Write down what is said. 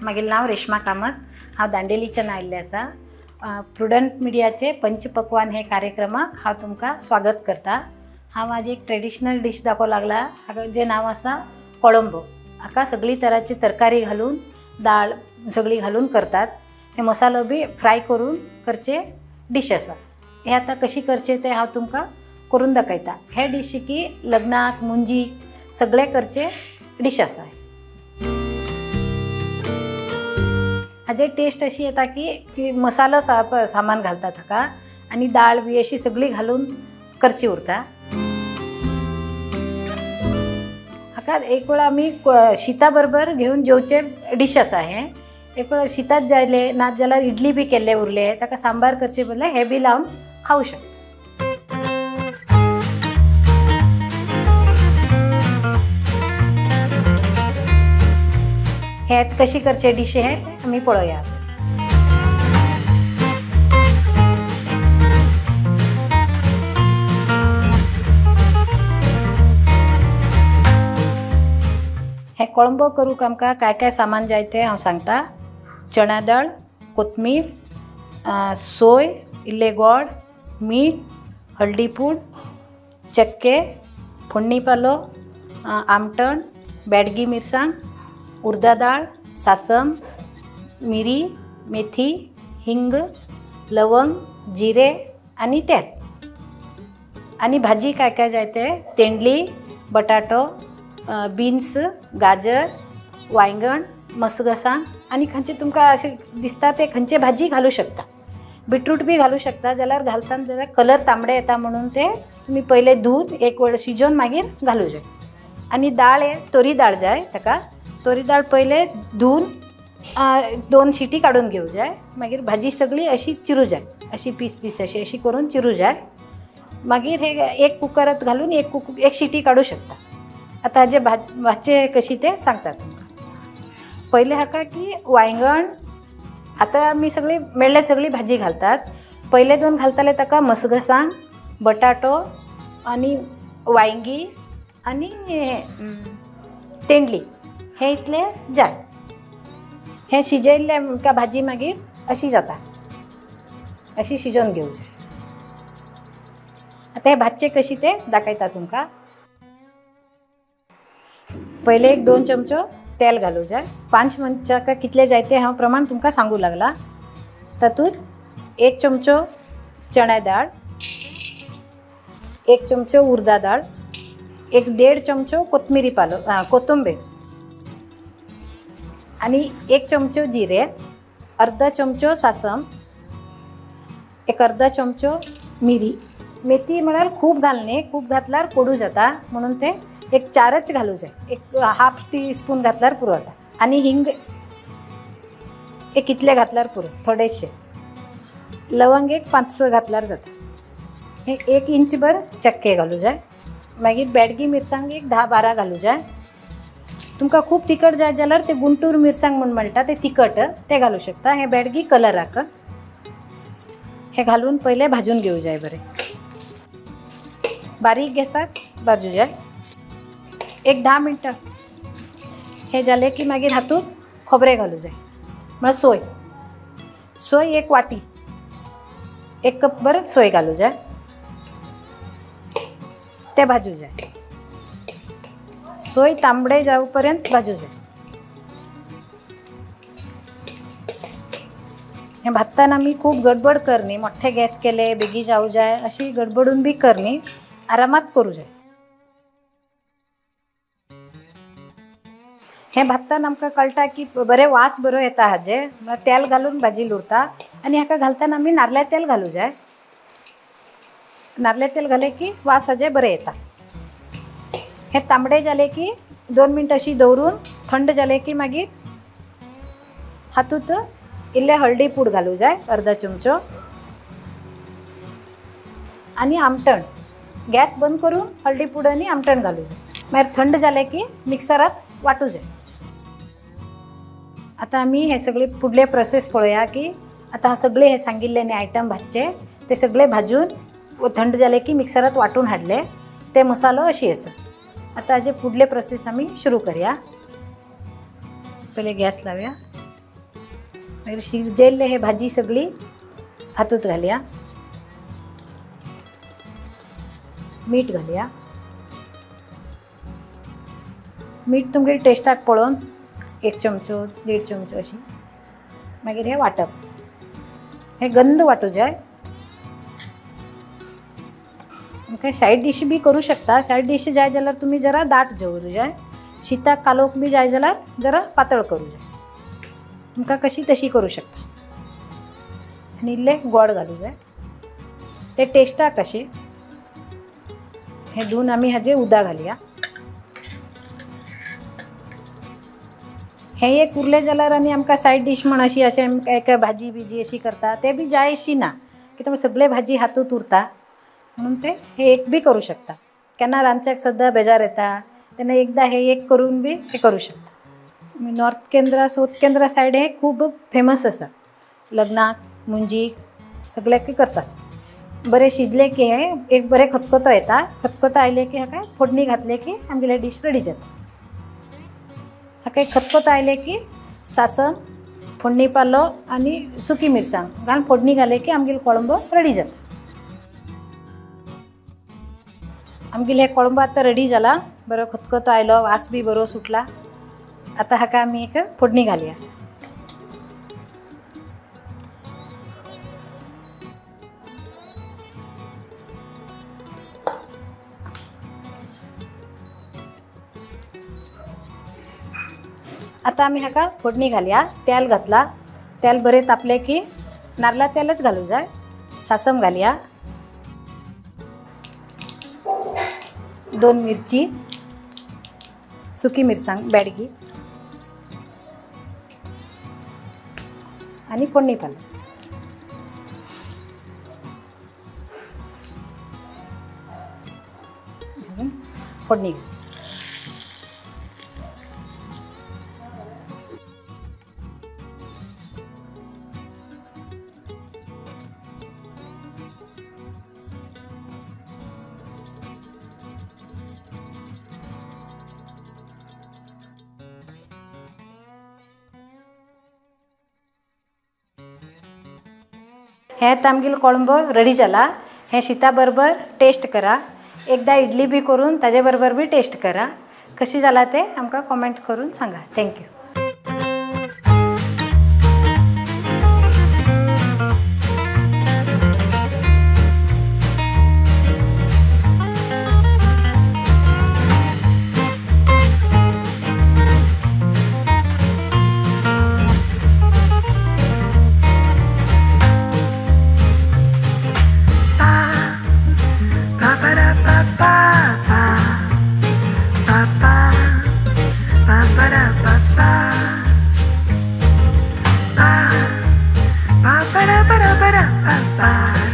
मागील नाव रेश्मा कामत। हांव दांडेलीच्यान आयिल्लें आसा। प्रुडंट मिडियाचे पंचपक्वान हे कार्यक्रमाक हांव तुमकां स्वागत करता। हांव आज एक ट्रेडिशनल डिश दाखोवंक लागला, हाका जे नाव आसा कोळंबो। हाका सगळी तरांची तरकारी घालून दाळ सगळी घालून करतात। हे मसालो बी फ्राय करून करचे डिश आसा। हे आता कशी करचे ते हांव तुमकां करून दाखयता। हे डिशीकी लग्नाक मुंजी सगळे करचे डिश आसा। हाजे टेस्ट अशी येता की मसालो सामान घालतात हाका आनी दाळ बी अशी सगळी घालून करची उरता। हाका एक वेळ आमी शीता बरोबर घेवन जेवचे डिश आसा। हे एक वेळ शीताच जायले ना जाल्यार इडली बी केल्ले उरले ताका सांबार करचे बदले हे बी लावन खाऊ शकता। हे कशी करचे डिश हे आमी पळोवया। हे कोळंबो करूंक आमकां काय काय सामान जाय ते हांव सांगता। चणा दाळ, कोथमीर, सोय, इल्ले गोड, मीठ, हळदी पूड, चक्के, फोडणी पालो, आमटण, बेडगी मिरसांग, उर्दा दाळ, सासम, मिरी, मेथी, हिंग, लवंग, जिरे आनी तेल। आनी भाजी काय काय जाय ते तेंडली, बटाटो, बीन्स, गाजर, वांयगण, मसगसांग आनी खंयचे तुमकां अशें दिसता ते खंयचे भाजी घालूं शकता। बिटरूट बी घालूं शकता जाल्यार घालतना जाल्यार कलर तांबडे येता म्हणून ते तुमी पयले धुवन एक वेळ शिजोवन मागीर घालूं जाय। आनी दाळ हे तोरी दाळ जाय ताका। तोरी दाळ पयले धुवन 2 शिटी काडून घेवं जाय। मागीर भाजी सगळी अशी चिरूं जाय, अशी पीस पीस अशी करून चिरूं जाय। मागीर हे एक कुकरांत घालून एक शिटी काडूं शकता। आता हाजे भाजचे कशी ते सांगता तुमकां। पयले हाका की वांयगण आतां आमी सगळी मेळ्ळे सगळी भाजी घालतात। पयले 2 घालताले ताका मसगसांग, बटाटो आनी वांयगी आनी तेंडली हे इतले जाय। हे शिजयल्ले आमकां भाजी मागीर अशी जाता, अशी शिजोवन घेवं जाय। आतां हे भाजचे कशी ते दाखयता तुमकां। पयले एक 2 चमचो तेल घालूं जाय। 5 चमचा कितले जाय ते हांव प्रमाण तुमकां सांगू लागला। तातूंत 1 चमचो चण्या दाळ, 1 चमचो उर्दा दाळ, 1.5 चमचो कोथमिरी पालो कोथंबीर आनी 1 चमचो जिरे, अर्धा चमचो सासम, एक अर्धा चमचो मिरी। मेथी म्हळ्यार खूब घालनी, खूब घातल्यार कोडू जाता म्हणून ते एक 4च घालूं जाय। एक हाफ टीस्पून घातल्यार पुरो जाता। आनी हिंग एक इतले घातल्यार पुरो, थोडेशे। लवंग एक 5-6 घातल्यार जाता। हे 1 इंच भर चक्के घालूं जाय। मागीर बेडगी मिरसांग एक 10-12 घालूं जाय। तुमकां खूब तिखट जाय जाल्यार ते गुंटूर मिरसांग म्हणून मेळटा ते तिखट ते घालूं शकता। हे बेडगी कलराक हे घालून पयले भाजून घेवं जाय बरें। बारीक गॅसाक भाजूं जाय एक 10 मिनटां। हे जाले की मागीर हातूंत खोबरें घालूं जाय म्हळ्यार सोय 1 वाटी, 1 कप भर सोय घालूं जाय। ते भाजूं जाय, सोय तांबडे जाऊ पर्यंत भाजूं जाय। हे भाजताना आमी खूब गडबड करनी, मोठे गॅस केले बेगी जावं जाय अशी गडबडून बी करनी, आरामात करूं जाय। हे भाजताना आमकां कळटा की बरें वास बरो येता हाजे, तेल घालून भाजी उरता। आनी हाका घालताना आमी नारल्या तेल घालूं जाय। नारल्या तेल घाले की वास हाजे बरें येता। हे तांबडे जाले की 2 मिनट अशी दवरून थंड जाले की मागीर हातूंत इल्ले हळदी पूड घालूं जाय, अर्धा चमचो। आनी आमटण गॅस बंद करून हळदी पूड आनी आमटण घालूं जाय। मागीर थंड जाले की मिक्सरात वाटूं जाय। आता आमी हे सगळे फुडले प्रोसेस पळोवया की आता सगळे हे सांगिल्ले न्ही आयटम भाजचे ते सगळे भाजून थंड जाले की मिक्सरात वाटून हाडले ते मसालो अशी आसा। आता हाजे फुडले प्रोसेस आमी सुरू करूया। पहिले गॅस लावया, मागीर शिजेल्ले हे भाजी सगळी हातूंत घालया. मीठ घालया. मीठ तुमगे टेस्टाक पळोवन 1 चमचो 1.5 चमचो अशी. मागीर हे वाटप. हे गंद वाटू जाय. आमकां सायड डिश बी करूं शकता. सायड डिश जाय जाल्यार तुमी जरा दाट दवरूं जाय. शीताक कालोवंक बी जाय जाल्यार जरा पातळ करूं जाय. तुमकां कशी तशी करूं शकता. आनी इल्ले गोड घालूं जाय ते टेस्टाक अशें. हे धुवन आमी हाजें उदक घालया. हे एक उरलें जाल्यार आनी आमकां सायड डीश म्हण अशी अशें काय भाजी बिजी अशी करता ते बी जाय अशी ना. कित्याक सगळे भाजी हातूंत उरता म्हणून ते हे एक बी करूं शकता. केन्ना रांदच्याक सद्दां बेजार येता तेन्ना एकदां हे एक करून बी हे करूं शकता. नॉर्थ केंद्रा साऊथ केंद्रा सायड हे खूब फेमस आसा. लग्नाक मुंजीक सगळ्याक करतात. बरें शिजले की हे एक बरें खतखतो येता. खतखतो आयले की हाका फोडणी घातले की आमगेले डीश रेडी जाता. हाका खतखतो आयले की सासन फोडणी पालो आनी सुकी मिरसांग घालून फोडणी घाले की आमगेलो कोळंबो रेडी जाता. आमगेलो हे कोळंबो आतां रेडी जाला. बरो खतखतो आयलो. वास बी बरो सुटला. आता हाका आमी एक फोडणी घालया. आता आमी हाका फोडणी घालया. तेल घातला. तेल बरें तापले की नारळा तेलच घालूं जाय. सासम घालया. 2 मिरची सुकी मिरसांग बेडगी आणि फोडणी पालो. फोडणी हे आमगेलो कोळंबो रेडी जाला. हे शीता बरोबर टेस्ट करा. एकदा इडली बी करून ताजे बरोबर बी टेस्ट करा. कशी जाला ते आमकां कॉमेंट करून सांगा. Thank you. Ba ba da ba da ba da ba ba.